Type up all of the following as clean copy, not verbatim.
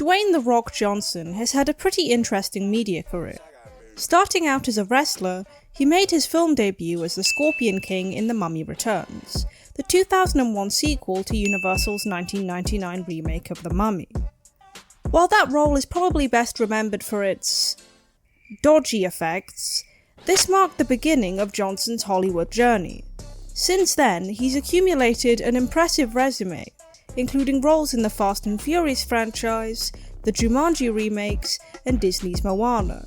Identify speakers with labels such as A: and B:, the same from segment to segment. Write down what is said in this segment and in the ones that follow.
A: Dwayne "The Rock" Johnson has had a pretty interesting media career. Starting out as a wrestler, he made his film debut as the Scorpion King in The Mummy Returns, the 2001 sequel to Universal's 1999 remake of The Mummy. While that role is probably best remembered for its dodgy effects, this marked the beginning of Johnson's Hollywood journey. Since then, he's accumulated an impressive resume, including roles in the Fast and Furious franchise, the Jumanji remakes, and Disney's Moana.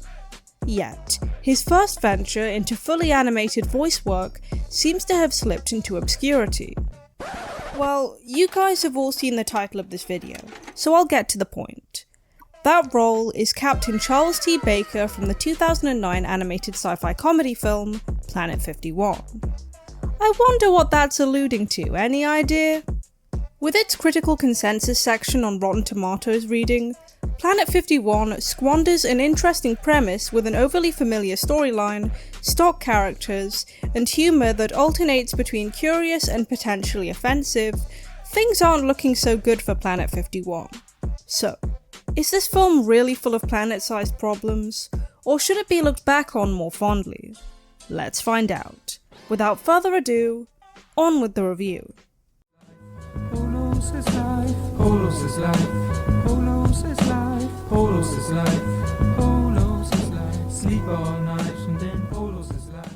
A: Yet, his first venture into fully animated voice work seems to have slipped into obscurity. Well, you guys have all seen the title of this video, so I'll get to the point. That role is Captain Charles T. Baker from the 2009 animated sci-fi comedy film, Planet 51. I wonder what that's alluding to, any idea? With its critical consensus section on Rotten Tomatoes reading, Planet 51 squanders an interesting premise with an overly familiar storyline, stock characters, and humour that alternates between curious and potentially offensive. Things aren't looking so good for Planet 51. So, is this film really full of planet-sized problems, or should it be looked back on more fondly? Let's find out. Without further ado, on with the review.
B: Polos is life, Polos is life, Polos is life, Polos is life, Polos is life, sleep all night and then Polos is life.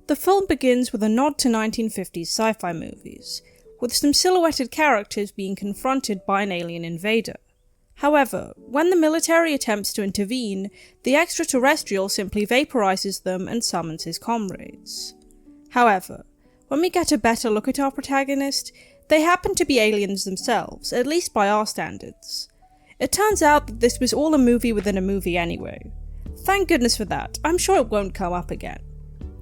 A: The film begins with a nod to 1950s sci-fi movies, with some silhouetted characters being confronted by an alien invader. However, when the military attempts to intervene, the extraterrestrial simply vaporizes them and summons his comrades. However, when we get a better look at our protagonist, they happen to be aliens themselves, at least by our standards. It turns out that this was all a movie within a movie anyway. Thank goodness for that, I'm sure it won't come up again.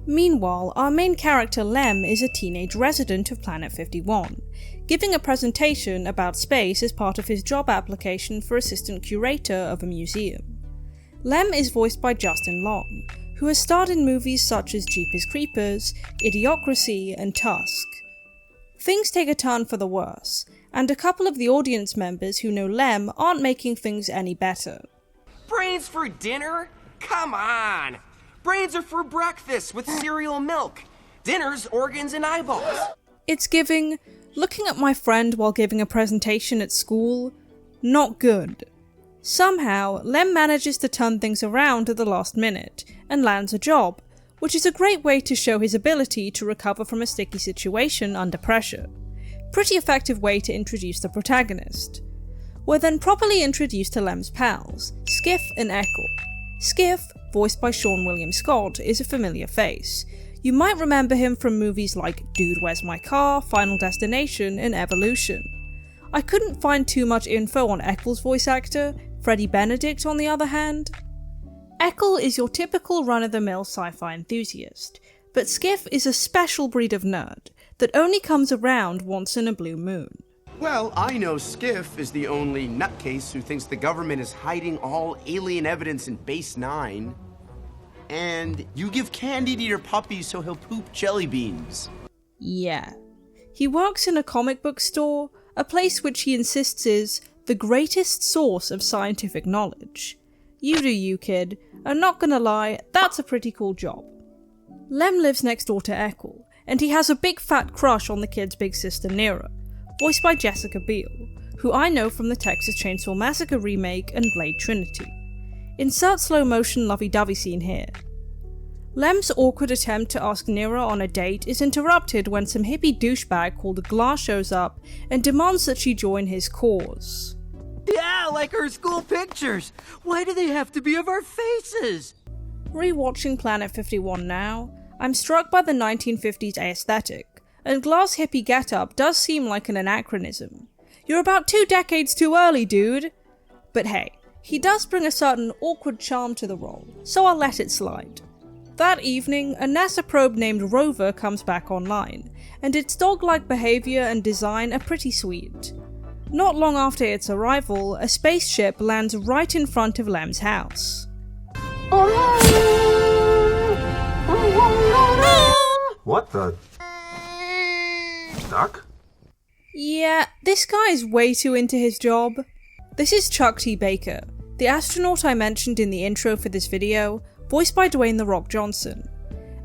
A: Meanwhile, our main character Lem is a teenage resident of Planet 51, giving a presentation about space as part of his job application for assistant curator of a museum. Lem is voiced by Justin Long, who has starred in movies such as Jeepers Creepers, Idiocracy, and Tusk. Things take a turn for the worse, and a couple of the audience members who know Lem aren't making things any better.
C: Brains for dinner? Come on! Brains are for breakfast with cereal and milk. Dinner's organs and eyeballs.
A: It's giving, looking at my friend while giving a presentation at school, not good. Somehow, Lem manages to turn things around at the last minute, and lands a job, which is a great way to show his ability to recover from a sticky situation under pressure. Pretty effective way to introduce the protagonist. We're then properly introduced to Lem's pals, Skiff and Eckle. Skiff, voiced by Sean William Scott, is a familiar face. You might remember him from movies like Dude, Where's My Car, Final Destination, and Evolution. I couldn't find too much info on Eckle's voice actor, Freddie Benedict on the other hand. Eckle is your typical run-of-the-mill sci-fi enthusiast, but Skiff is a special breed of nerd that only comes around once in a blue moon.
D: Well, I know Skiff is the only nutcase who thinks the government is hiding all alien evidence in Base 9. And you give candy to your puppy so he'll poop jelly beans.
A: Yeah. He works in a comic book store, a place which he insists is the greatest source of scientific knowledge. You do you, kid, and not gonna lie, that's a pretty cool job. Lem lives next door to Eckle, and he has a big fat crush on the kid's big sister Nera, voiced by Jessica Biel, who I know from the Texas Chainsaw Massacre remake and Blade Trinity. Insert slow motion lovey-dovey scene here. Lem's awkward attempt to ask Nera on a date is interrupted when some hippie douchebag called Glass shows up and demands that she join his cause.
E: Yeah, like our school pictures! Why do they have to be of our faces?
A: Rewatching Planet 51 now, I'm struck by the 1950s aesthetic, and Glass' hippie getup does seem like an anachronism. You're about 2 decades too early, dude! But hey, he does bring a certain awkward charm to the role, so I'll let it slide. That evening, a NASA probe named Rover comes back online, and its dog-like behaviour and design are pretty sweet. Not long after its arrival, a spaceship lands right in front of Lem's house.
F: What the? Duck?
A: Yeah, this guy is way too into his job. This is Chuck T. Baker, the astronaut I mentioned in the intro for this video, voiced by Dwayne "The Rock" Johnson.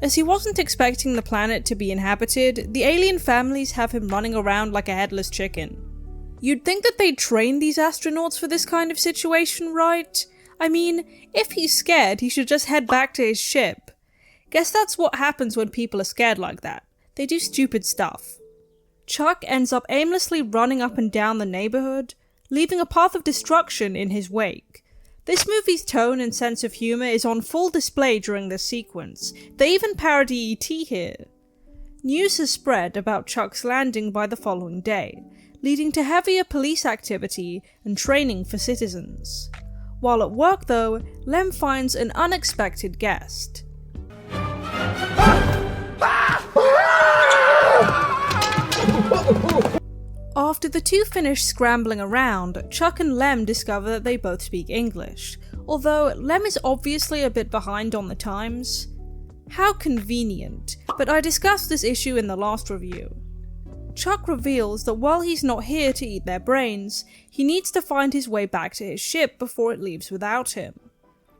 A: As he wasn't expecting the planet to be inhabited, the alien families have him running around like a headless chicken. You'd think that they'd train these astronauts for this kind of situation, right? I mean, if he's scared, he should just head back to his ship. Guess that's what happens when people are scared like that. They do stupid stuff. Chuck ends up aimlessly running up and down the neighborhood, leaving a path of destruction in his wake. This movie's tone and sense of humor is on full display during this sequence. They even parody E.T. here. News has spread about Chuck's landing by the following day, leading to heavier police activity and training for citizens. While at work though, Lem finds an unexpected guest. After the two finish scrambling around, Chuck and Lem discover that they both speak English, although Lem is obviously a bit behind on the times. How convenient, but I discussed this issue in the last review. Chuck reveals that while he's not here to eat their brains, he needs to find his way back to his ship before it leaves without him.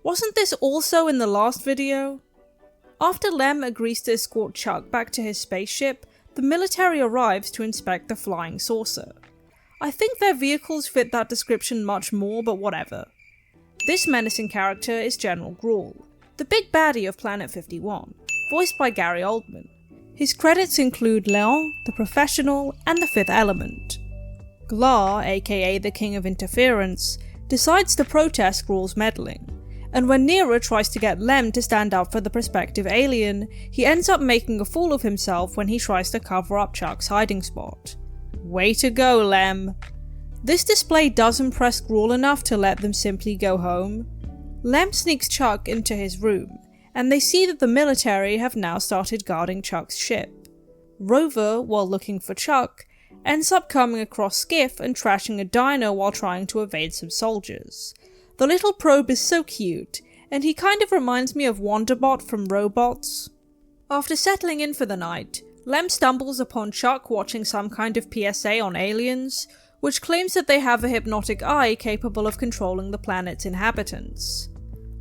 A: Wasn't this also in the last video? After Lem agrees to escort Chuck back to his spaceship, the military arrives to inspect the flying saucer. I think their vehicles fit that description much more, but whatever. This menacing character is General Gruel, the big baddie of Planet 51, voiced by Gary Oldman. His credits include Leon, The Professional, and The Fifth Element. Glar, aka the King of Interference, decides to protest Gruel's meddling, and when Nero tries to get Lem to stand up for the prospective alien, he ends up making a fool of himself when he tries to cover up Chuck's hiding spot. Way to go, Lem! This display does impress Gruel enough to let them simply go home. Lem sneaks Chuck into his room, and they see that the military have now started guarding Chuck's ship. Rover, while looking for Chuck, ends up coming across Skiff and trashing a diner while trying to evade some soldiers. The little probe is so cute, and he kind of reminds me of Wanderbot from Robots. After settling in for the night, Lem stumbles upon Chuck watching some kind of PSA on aliens, which claims that they have a hypnotic eye capable of controlling the planet's inhabitants.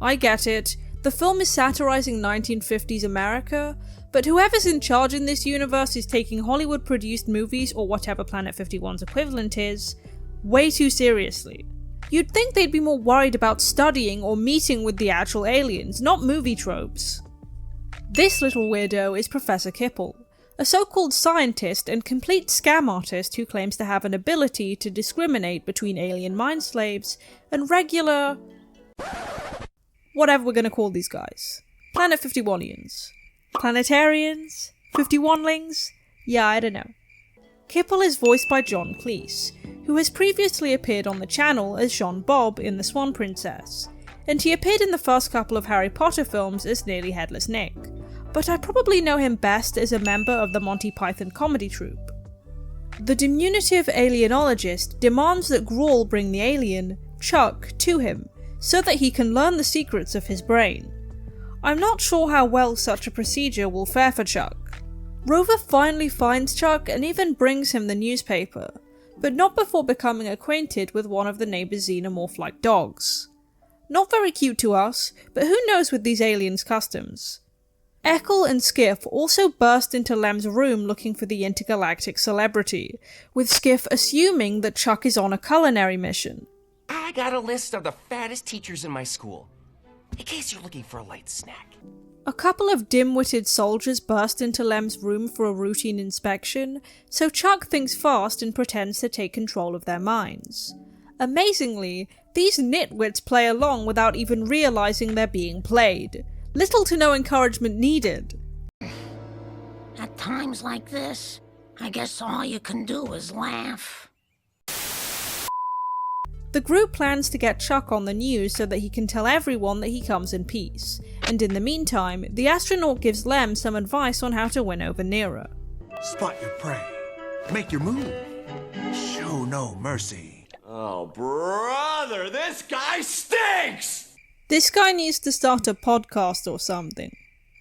A: I get it, the film is satirizing 1950s America, but whoever's in charge in this universe is taking Hollywood-produced movies, or whatever Planet 51's equivalent is, way too seriously. You'd think they'd be more worried about studying or meeting with the actual aliens, not movie tropes. This little weirdo is Professor Kipple, a so-called scientist and complete scam artist who claims to have an ability to discriminate between alien mind slaves and regular... whatever we're gonna call these guys. Planet 51ians. Planetarians? 51lings? Yeah, I don't know. Kipple is voiced by John Cleese, who has previously appeared on the channel as Jean Bob in The Swan Princess, and he appeared in the first couple of Harry Potter films as Nearly Headless Nick, but I probably know him best as a member of the Monty Python comedy troupe. The diminutive alienologist demands that Gruel bring the alien, Chuck, to him, so that he can learn the secrets of his brain. I'm not sure how well such a procedure will fare for Chuck. Rover finally finds Chuck and even brings him the newspaper, but not before becoming acquainted with one of the neighbor's xenomorph-like dogs. Not very cute to us, but who knows with these aliens' customs. Eckel and Skiff also burst into Lem's room looking for the intergalactic celebrity, with Skiff assuming that Chuck is on a culinary mission.
C: I got a list of the fattest teachers in my school, in case you're looking for a light snack.
A: A couple of dim-witted soldiers burst into Lem's room for a routine inspection, so Chuck thinks fast and pretends to take control of their minds. Amazingly, these nitwits play along without even realizing they're being played. Little to no encouragement needed.
F: At times like this, I guess all you can do is laugh.
A: The group plans to get Chuck on the news so that he can tell everyone that he comes in peace, and in the meantime, the astronaut gives Lem some advice on how to win over Nero.
G: Spot your prey. Make your move. Show no mercy.
H: Oh, brother, this guy stinks!
A: This guy needs to start a podcast or something.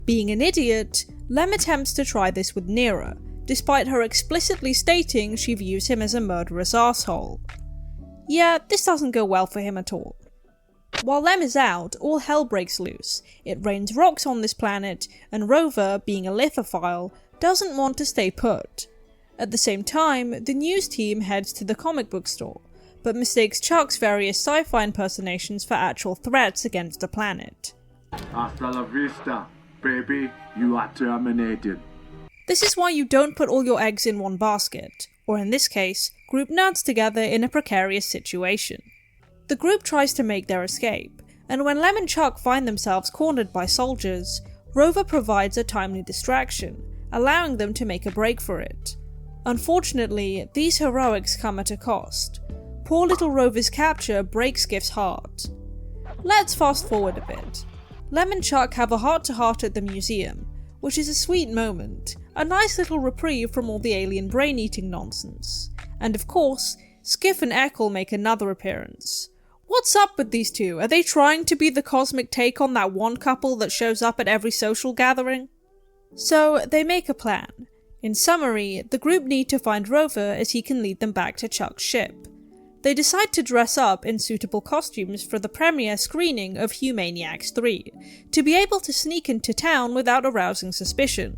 A: Being an idiot, Lem attempts to try this with Nero, despite her explicitly stating she views him as a murderous asshole. Yeah, this doesn't go well for him at all. While Lem is out, all hell breaks loose. It rains rocks on this planet, and Rover, being a lithophile, doesn't want to stay put. At the same time, the news team heads to the comic book store, but mistakes Chuck's various sci-fi impersonations for actual threats against the planet.
I: Hasta la vista, baby. You are terminated.
A: This is why you don't put all your eggs in one basket, or in this case, group nerds together in a precarious situation. The group tries to make their escape, and when Lem and Chuck find themselves cornered by soldiers, Rover provides a timely distraction, allowing them to make a break for it. Unfortunately, these heroics come at a cost. Poor little Rover's capture breaks Skiff's heart. Let's fast forward a bit. Lem and Chuck have a heart-to-heart at the museum, which is a sweet moment, a nice little reprieve from all the alien brain-eating nonsense. And of course, Skiff and Eccles make another appearance. What's up with these two? Are they trying to be the cosmic take on that one couple that shows up at every social gathering? So, they make a plan. In summary, the group need to find Rover as he can lead them back to Chuck's ship. They decide to dress up in suitable costumes for the premiere screening of Humaniacs 3, to be able to sneak into town without arousing suspicion.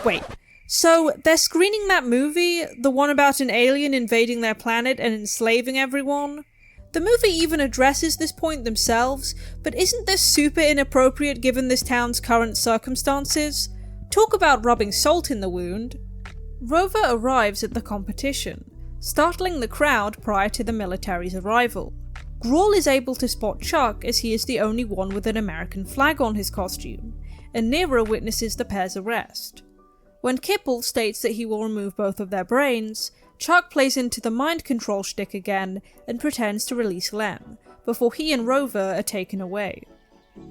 A: Wait, so they're screening that movie, the one about an alien invading their planet and enslaving everyone? The movie even addresses this point themselves, but isn't this super inappropriate given this town's current circumstances? Talk about rubbing salt in the wound. Rover arrives at the competition, startling the crowd prior to the military's arrival. Grawl is able to spot Chuck as he is the only one with an American flag on his costume, and Nero witnesses the pair's arrest. When Kipple states that he will remove both of their brains, Chuck plays into the mind control shtick again and pretends to release Lem, before he and Rover are taken away.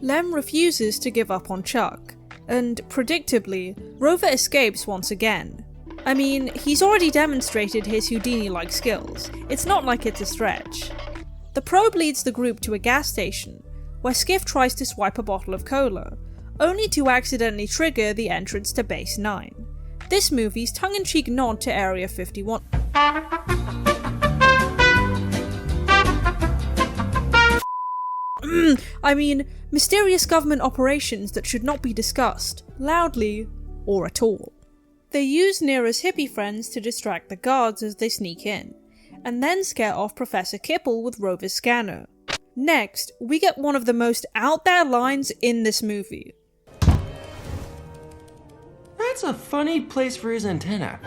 A: Lem refuses to give up on Chuck, and, predictably, Rover escapes once again. I mean, he's already demonstrated his Houdini-like skills, it's not like it's a stretch. The probe leads the group to a gas station, where Skiff tries to swipe a bottle of cola, only to accidentally trigger the entrance to Base 9. This movie's tongue-in-cheek nod to Area 51. I mean, mysterious government operations that should not be discussed, loudly, or at all. They use Nero's hippie friends to distract the guards as they sneak in, and then scare off Professor Kipple with Rover's scanner. Next, we get one of the most out there lines in this movie.
C: That's a funny place for his antenna.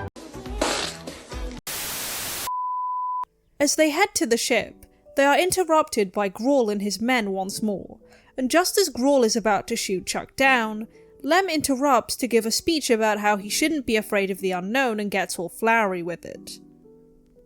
A: As they head to the ship, they are interrupted by Grawl and his men once more, and just as Grawl is about to shoot Chuck down, Lem interrupts to give a speech about how he shouldn't be afraid of the unknown and gets all flowery with it.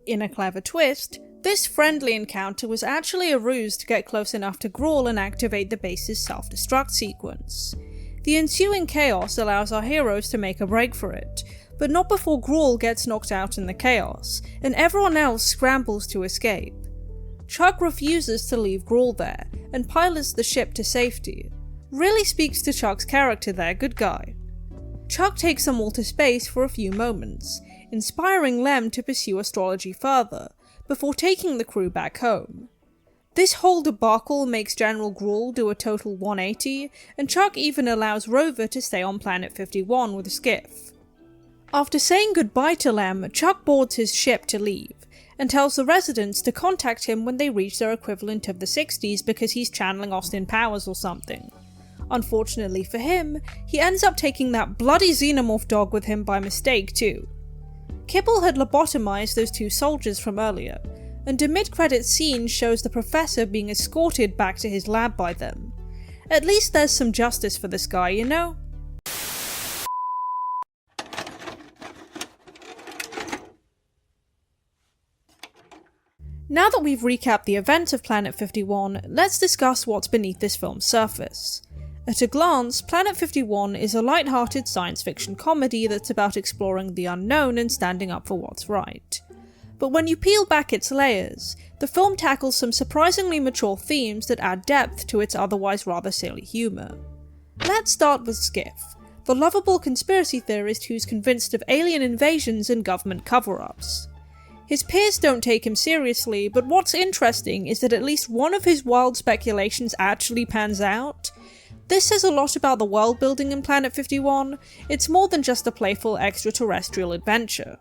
A: In a clever twist, this friendly encounter was actually a ruse to get close enough to Grawl and activate the base's self-destruct sequence. The ensuing chaos allows our heroes to make a break for it, but not before Grawl gets knocked out in the chaos, and everyone else scrambles to escape. Chuck refuses to leave Grawl there, and pilots the ship to safety. Really speaks to Chuck's character there, good guy. Chuck takes them all to space for a few moments, inspiring Lem to pursue astrology further, before taking the crew back home. This whole debacle makes General Grawl do a total 180, and Chuck even allows Rover to stay on Planet 51 with Skiff. After saying goodbye to Lem, Chuck boards his ship to leave, and tells the residents to contact him when they reach their equivalent of the 60s because he's channeling Austin Powers or something. Unfortunately for him, he ends up taking that bloody xenomorph dog with him by mistake too. Kipple had lobotomized those two soldiers from earlier, and a mid-credits scene shows the professor being escorted back to his lab by them. At least there's some justice for this guy, you know? Now that we've recapped the events of Planet 51, let's discuss what's beneath this film's surface. At a glance, Planet 51 is a light-hearted science fiction comedy that's about exploring the unknown and standing up for what's right. But when you peel back its layers, the film tackles some surprisingly mature themes that add depth to its otherwise rather silly humour. Let's start with Skiff, the lovable conspiracy theorist who's convinced of alien invasions and government cover-ups. His peers don't take him seriously, but what's interesting is that at least one of his wild speculations actually pans out. This says a lot about the world building in Planet 51, it's more than just a playful extraterrestrial adventure.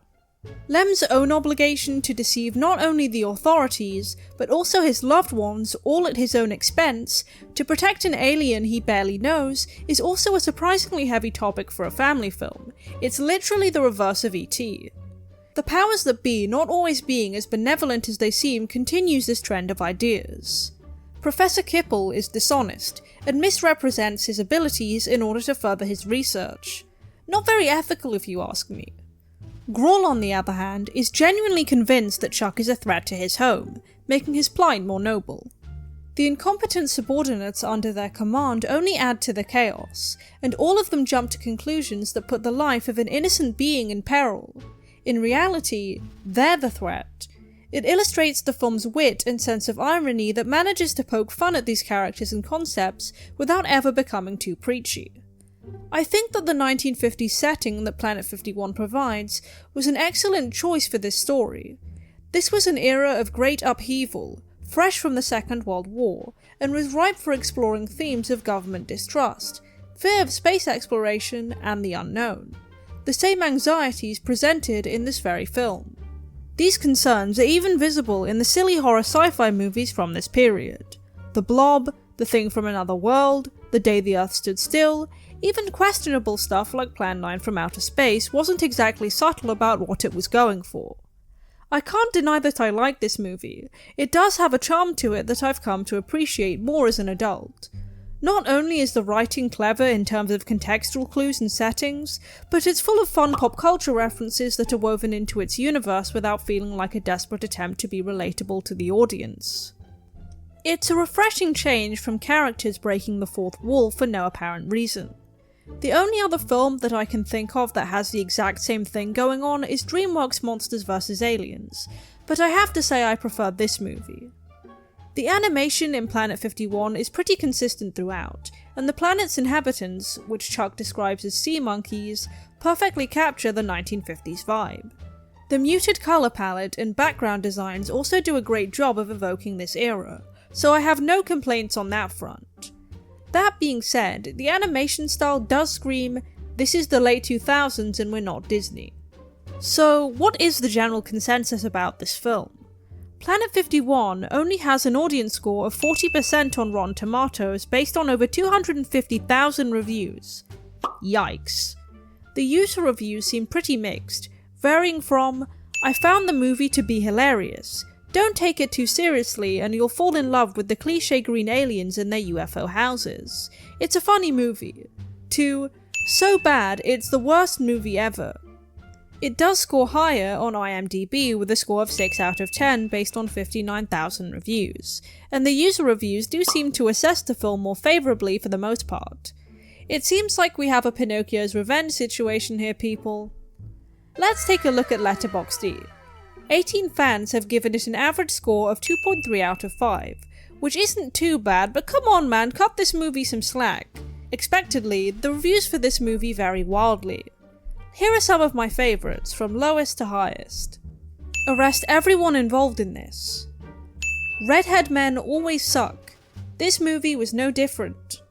A: Lem's own obligation to deceive not only the authorities, but also his loved ones, all at his own expense, to protect an alien he barely knows, is also a surprisingly heavy topic for a family film. It's literally the reverse of E.T. The powers that be not always being as benevolent as they seem continues this trend of ideas. Professor Kipple is dishonest, and misrepresents his abilities in order to further his research. Not very ethical if you ask me. Grawl, on the other hand, is genuinely convinced that Chuck is a threat to his home, making his plight more noble. The incompetent subordinates under their command only add to the chaos, and all of them jump to conclusions that put the life of an innocent being in peril. In reality, they're the threat. It illustrates the film's wit and sense of irony that manages to poke fun at these characters and concepts without ever becoming too preachy. I think that the 1950s setting that Planet 51 provides was an excellent choice for this story. This was an era of great upheaval, fresh from the Second World War, and was ripe for exploring themes of government distrust, fear of space exploration, and the unknown. The same anxieties presented in this very film. These concerns are even visible in the silly horror sci-fi movies from this period. The Blob, The Thing from Another World, The Day the Earth Stood Still, even questionable stuff like Plan 9 from Outer Space wasn't exactly subtle about what it was going for. I can't deny that I like this movie. It does have a charm to it that I've come to appreciate more as an adult. Not only is the writing clever in terms of contextual clues and settings, but it's full of fun pop culture references that are woven into its universe without feeling like a desperate attempt to be relatable to the audience. It's a refreshing change from characters breaking the fourth wall for no apparent reason. The only other film that I can think of that has the exact same thing going on is DreamWorks' Monsters vs. Aliens, but I have to say I prefer this movie. The animation in Planet 51 is pretty consistent throughout, and the planet's inhabitants, which Chuck describes as sea monkeys, perfectly capture the 1950s vibe. The muted colour palette and background designs also do a great job of evoking this era, so I have no complaints on that front. That being said, the animation style does scream, this is the late 2000s and we're not Disney. So, what is the general consensus about this film? Planet 51 only has an audience score of 40% on Rotten Tomatoes based on over 250,000 reviews. Yikes. The user reviews seem pretty mixed, varying from, I found the movie to be hilarious, don't take it too seriously and you'll fall in love with the cliché green aliens in their UFO houses, it's a funny movie, to, so bad it's the worst movie ever. It does score higher on IMDb with a score of 6 out of 10 based on 59,000 reviews, and the user reviews do seem to assess the film more favourably for the most part. It seems like we have a Pinocchio's revenge situation here, people. Let's take a look at Letterboxd. 18 fans have given it an average score of 2.3 out of 5, which isn't too bad, but come on man, cut this movie some slack. Expectedly, the reviews for this movie vary wildly. Here are some of my favourites, from lowest to highest. Arrest everyone involved in this. Redhead men always suck. This movie was no different.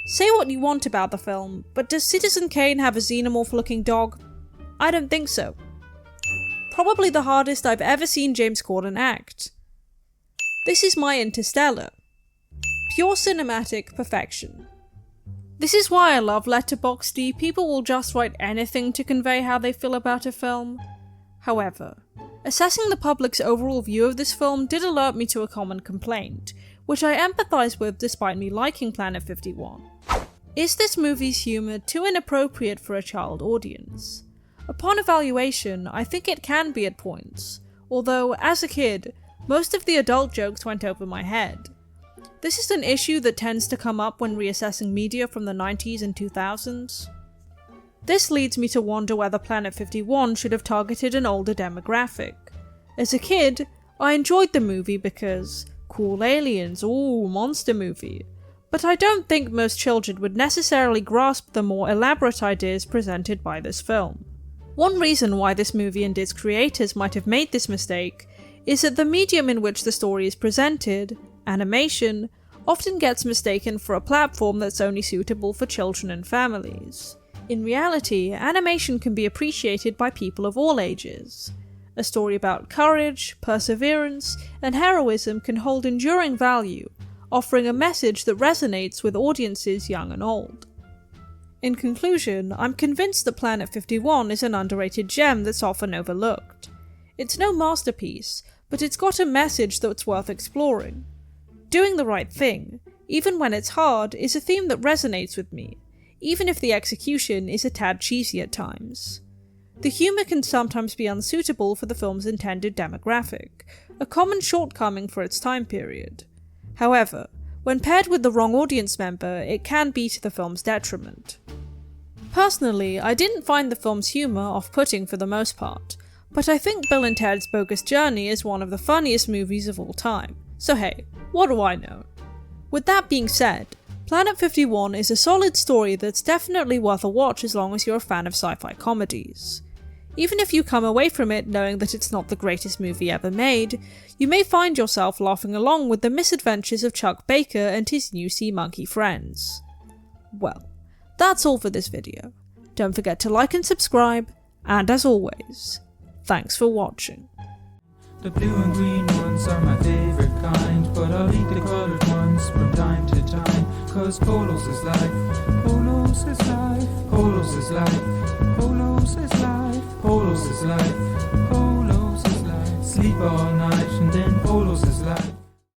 A: Say what you want about the film, but does Citizen Kane have a xenomorph-looking dog? I don't think so. Probably the hardest I've ever seen James Corden act. This is my Interstellar. Pure cinematic perfection. This is why I love Letterboxd. People will just write anything to convey how they feel about a film. However, assessing the public's overall view of this film did alert me to a common complaint, which I empathise with despite me liking Planet 51. Is this movie's humour too inappropriate for a child audience? Upon evaluation, I think it can be at points, although, as a kid, most of the adult jokes went over my head. This is an issue that tends to come up when reassessing media from the 90s and 2000s. This leads me to wonder whether Planet 51 should have targeted an older demographic. As a kid, I enjoyed the movie because, cool aliens, ooh, monster movie. But I don't think most children would necessarily grasp the more elaborate ideas presented by this film. One reason why this movie and its creators might have made this mistake is that the medium in which the story is presented, animation, often gets mistaken for a platform that's only suitable for children and families. In reality, animation can be appreciated by people of all ages. A story about courage, perseverance, and heroism can hold enduring value, offering a message that resonates with audiences young and old. In conclusion, I'm convinced that Planet 51 is an underrated gem that's often overlooked. It's no masterpiece, but it's got a message that's worth exploring. Doing the right thing, even when it's hard, is a theme that resonates with me, even if the execution is a tad cheesy at times. The humour can sometimes be unsuitable for the film's intended demographic, a common shortcoming for its time period. However, when paired with the wrong audience member, it can be to the film's detriment. Personally, I didn't find the film's humour off-putting for the most part, but I think Bill and Ted's Bogus Journey is one of the funniest movies of all time. So hey, what do I know? With that being said, Planet 51 is a solid story that's definitely worth a watch as long as you're a fan of sci-fi comedies. Even if you come away from it knowing that it's not the greatest movie ever made, you may find yourself laughing along with the misadventures of Chuck Baker and his new sea monkey friends. Well, that's all for this video. Don't forget to like and subscribe, and as always, thanks for watching.
B: The blue and green ones are my favorite kind, but I'll eat the colored ones from time to time, cause Polos is life, Polos is life, Polos is life, Polos is life, Polos is life, Polos is life. Sleep all night and then Polos is life.